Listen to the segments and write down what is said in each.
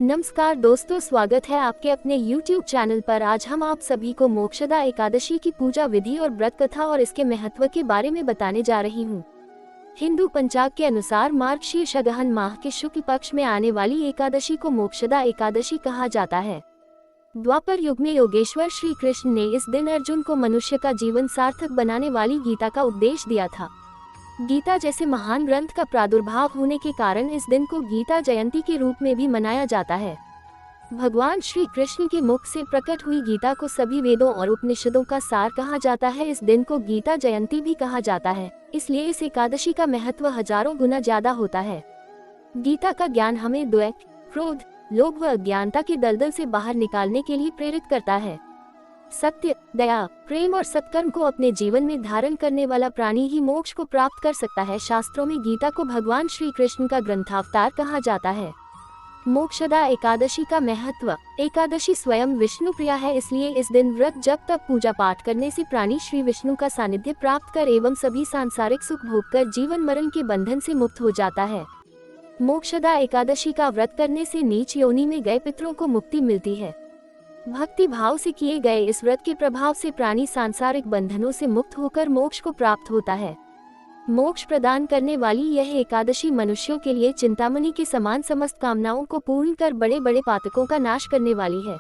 नमस्कार दोस्तों, स्वागत है आपके अपने YouTube चैनल पर। आज हम आप सभी को मोक्षदा एकादशी की पूजा विधि और व्रत कथा और इसके महत्व के बारे में बताने जा रही हूँ। हिंदू पंचांग के अनुसार मार्गशीर्ष अगहन माह के शुक्ल पक्ष में आने वाली एकादशी को मोक्षदा एकादशी कहा जाता है। द्वापर युग में योगेश्वर श्री कृष्ण ने इस दिन अर्जुन को मनुष्य का जीवन सार्थक बनाने वाली गीता का उपदेश दिया था। गीता जैसे महान ग्रंथ का प्रादुर्भाव होने के कारण इस दिन को गीता जयंती के रूप में भी मनाया जाता है। भगवान श्री कृष्ण के मुख से प्रकट हुई गीता को सभी वेदों और उपनिषदों का सार कहा जाता है। इस दिन को गीता जयंती भी कहा जाता है, इसलिए इस एकादशी का महत्व हजारों गुना ज्यादा होता है। गीता का ज्ञान हमें द्वेष, क्रोध, लोभ व अज्ञानता के दलदल से बाहर निकालने के लिए प्रेरित करता है। सत्य, दया, प्रेम और सत्कर्म को अपने जीवन में धारण करने वाला प्राणी ही मोक्ष को प्राप्त कर सकता है। शास्त्रों में गीता को भगवान श्री कृष्ण का ग्रंथावतार कहा जाता है। मोक्षदा एकादशी का महत्व। एकादशी स्वयं विष्णु प्रिया है, इसलिए इस दिन व्रत जप तप पूजा पाठ करने से प्राणी श्री विष्णु का सानिध्य प्राप्त कर एवं सभी सांसारिक सुख भोग कर जीवन मरण के बंधन से मुक्त हो जाता है। मोक्षदा एकादशी का व्रत करने से नीच योनि में गए पितरों को मुक्ति मिलती है। भक्ति भाव से किए गए इस व्रत के प्रभाव से प्राणी सांसारिक बंधनों से मुक्त होकर मोक्ष को प्राप्त होता है। मोक्ष प्रदान करने वाली यह एकादशी मनुष्यों के लिए चिंतामणि के समान समस्त कामनाओं को पूर्ण कर बड़े बड़े पातकों का नाश करने वाली है।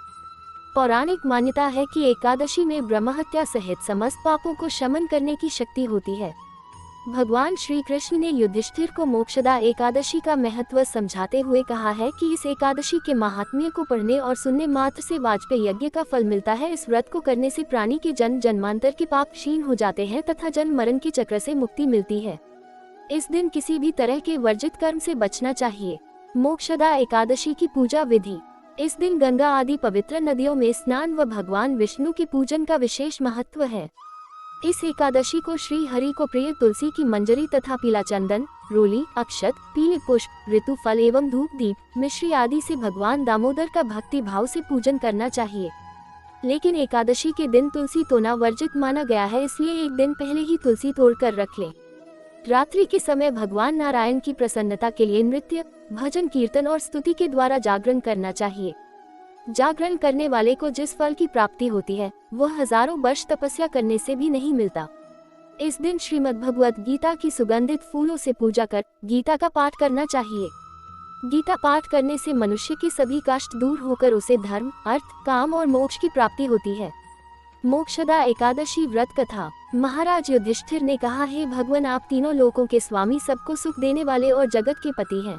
पौराणिक मान्यता है कि एकादशी में ब्रह्महत्या सहित समस्त पापों को शमन करने की शक्ति होती है। भगवान श्री कृष्ण ने युधिष्ठिर को मोक्षदा एकादशी का महत्व समझाते हुए कहा है कि इस एकादशी के महात्म्य को पढ़ने और सुनने मात्र से वाजपेय यज्ञ का फल मिलता है। इस व्रत को करने से प्राणी के जन्म जन्मांतर के पाप क्षीण हो जाते हैं तथा जन्म मरण के चक्र से मुक्ति मिलती है। इस दिन किसी भी तरह के वर्जित कर्म से बचना चाहिए। मोक्षदा एकादशी की पूजा विधि। इस दिन गंगा आदि पवित्र नदियों में स्नान व भगवान विष्णु के पूजन का विशेष महत्व है। इस एकादशी को श्री हरि को प्रिय तुलसी की मंजरी तथा पीला चंदन, रोली, अक्षत, पीले पुष्प, ऋतु फल एवं धूप दीप, मिश्री आदि से भगवान दामोदर का भक्ति भाव से पूजन करना चाहिए। लेकिन एकादशी के दिन तुलसी तोड़ना वर्जित माना गया है, इसलिए एक दिन पहले ही तुलसी तोड़ कर रख लें। रात्रि के समय भगवान नारायण की प्रसन्नता के लिए नृत्य, भजन, कीर्तन और स्तुति के द्वारा जागरण करना चाहिए। जागरण करने वाले को जिस फल की प्राप्ति होती है वह हजारों वर्ष तपस्या करने से भी नहीं मिलता। इस दिन श्रीमद् भगवत गीता की सुगंधित फूलों से पूजा कर गीता का पाठ करना चाहिए। गीता पाठ करने से मनुष्य के सभी कष्ट दूर होकर उसे धर्म, अर्थ, काम और मोक्ष की प्राप्ति होती है। मोक्षदा एकादशी व्रत कथा। महाराज युधिष्ठिर ने कहा, हे भगवान, आप तीनों लोकों के स्वामी, सबको सुख देने वाले और जगत के पति हैं।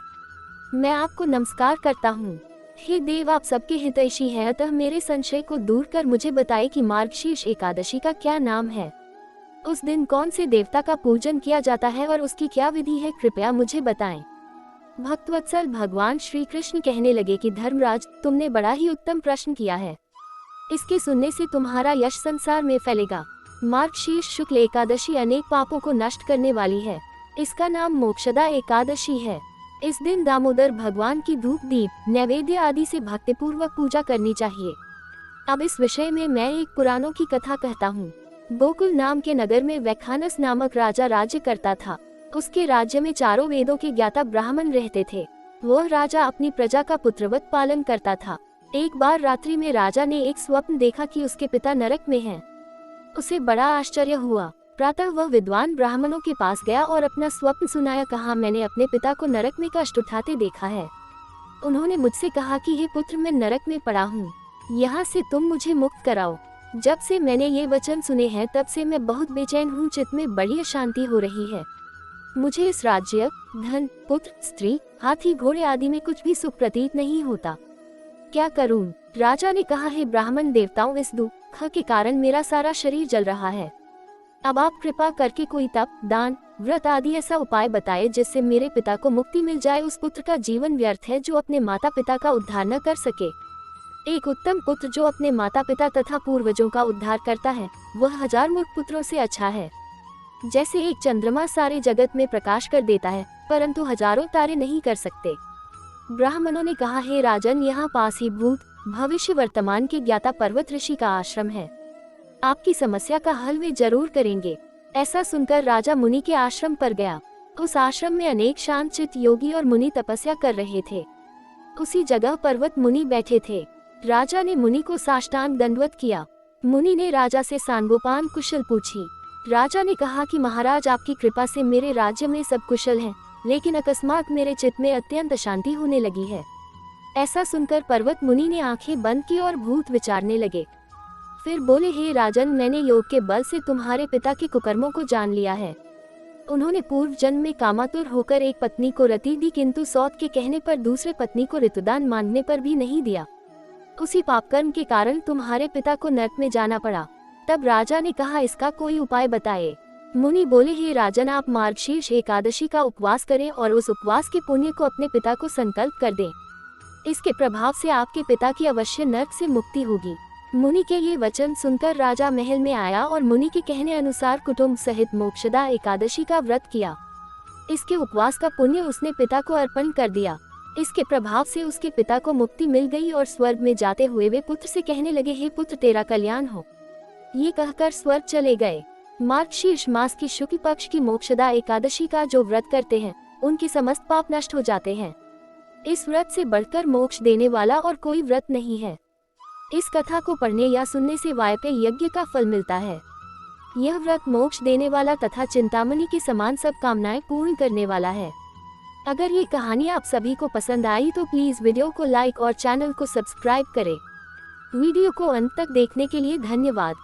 मैं आपको नमस्कार करता हूँ। हे देव, आप सबके हितैषी हैं, अतः मेरे संशय को दूर कर मुझे बताएं कि मार्गशीर्ष एकादशी का क्या नाम है। उस दिन कौन से देवता का पूजन किया जाता है और उसकी क्या विधि है, कृपया मुझे बताएं। भक्तवत्सल भगवान श्री कृष्ण कहने लगे कि धर्मराज, तुमने बड़ा ही उत्तम प्रश्न किया है। इसके सुनने से तुम्हारा यश संसार में फैलेगा। मार्गशीर्ष शुक्ल एकादशी अनेक पापों को नष्ट करने वाली है। इसका नाम मोक्षदा एकादशी है। इस दिन दामोदर भगवान की धूप दीप, नैवेद्य आदि से भक्तिपूर्वक पूजा करनी चाहिए। अब इस विषय में मैं एक पुराणों की कथा कहता हूँ। गोकुल नाम के नगर में वैखानस नामक राजा राज्य करता था। उसके राज्य में चारों वेदों के ज्ञाता ब्राह्मण रहते थे। वह राजा अपनी प्रजा का पुत्रवत पालन करता था। एक बार रात्रि में राजा ने एक स्वप्न देखा कि उसके पिता नरक में हैं। उसे बड़ा आश्चर्य हुआ। प्रातः वह विद्वान ब्राह्मणों के पास गया और अपना स्वप्न सुनाया। कहा, मैंने अपने पिता को नरक में कष्ट उठाते देखा है। उन्होंने मुझसे कहा कि हे पुत्र, मैं नरक में पड़ा हूँ, यहाँ से तुम मुझे मुक्त कराओ। जब से मैंने ये वचन सुने हैं तब से मैं बहुत बेचैन हूँ, चित्त में बड़ी अशांति हो रही है। मुझे इस राज्य, धन, पुत्र, स्त्री, हाथी, घोड़े आदि में कुछ भी सुख प्रतीत नहीं होता। क्या करूँ? राजा ने कहा, हे ब्राह्मण देवताओं, इस दुख के कारण मेरा सारा शरीर जल रहा है। अब आप कृपा करके कोई तप, दान, व्रत आदि ऐसा उपाय बताए जिससे मेरे पिता को मुक्ति मिल जाए। उस पुत्र का जीवन व्यर्थ है जो अपने माता पिता का उद्धार न कर सके। एक उत्तम पुत्र जो अपने माता पिता तथा पूर्वजों का उद्धार करता है वह हजार मूर्ख पुत्रों से अच्छा है। जैसे एक चंद्रमा सारे जगत में प्रकाश कर देता है परंतु हजारों तारे नहीं कर सकते। ब्राह्मणों ने कहा, हे राजन, यहाँ पास ही भूत, भविष्य, वर्तमान के ज्ञाता पर्वत ऋषि का आश्रम है। आपकी समस्या का हल वे जरूर करेंगे। ऐसा सुनकर राजा मुनि के आश्रम पर गया। उस आश्रम में अनेक शांत चित्त योगी और मुनि तपस्या कर रहे थे। उसी जगह पर्वत मुनि बैठे थे। राजा ने मुनि को साष्टांग दंडवत किया। मुनि ने राजा से सांगोपांग कुशल पूछी। राजा ने कहा कि महाराज, आपकी कृपा से मेरे राज्य में सब कुशल हैं, लेकिन अकस्मात मेरे चित्त में अत्यंत अशांति होने लगी है। ऐसा सुनकर पर्वत मुनि ने आंखें बंद की और भूत विचारने लगे। फिर बोले, हे राजन, मैंने योग के बल से तुम्हारे पिता के कुकर्मों को जान लिया है। उन्होंने पूर्व जन्म में कामातुर होकर एक पत्नी को रति दी, किंतु सौत के कहने पर दूसरे पत्नी को ऋतुदान मांगने पर भी नहीं दिया। उसी पापकर्म के कारण तुम्हारे पिता को नरक में जाना पड़ा। तब राजा ने कहा, इसका कोई उपाय बताए। मुनि बोले, हे राजन, आप मार्गशीर्ष एकादशी का उपवास करें और उस उपवास के पुण्य को अपने पिता को संकल्प कर दें। इसके प्रभाव से आपके पिता की अवश्य नरक से मुक्ति होगी। मुनि के ये वचन सुनकर राजा महल में आया और मुनि के कहने अनुसार कुटुंब सहित मोक्षदा एकादशी का व्रत किया। इसके उपवास का पुण्य उसने पिता को अर्पण कर दिया। इसके प्रभाव से उसके पिता को मुक्ति मिल गई और स्वर्ग में जाते हुए वे पुत्र से कहने लगे, हे पुत्र, तेरा कल्याण हो। ये कहकर स्वर्ग चले गए। मार्गशीर्ष मास की शुक्ल पक्ष की मोक्षदा एकादशी का जो व्रत करते हैं, उनके समस्त पाप नष्ट हो जाते हैं। इस व्रत से बढ़कर मोक्ष देने वाला और कोई व्रत नहीं है। इस कथा को पढ़ने या सुनने से वायपेय यज्ञ का फल मिलता है। यह व्रत मोक्ष देने वाला तथा चिंतामणि के समान सब कामनाएं पूर्ण करने वाला है। अगर ये कहानी आप सभी को पसंद आई तो प्लीज वीडियो को लाइक और चैनल को सब्सक्राइब करें। वीडियो को अंत तक देखने के लिए धन्यवाद।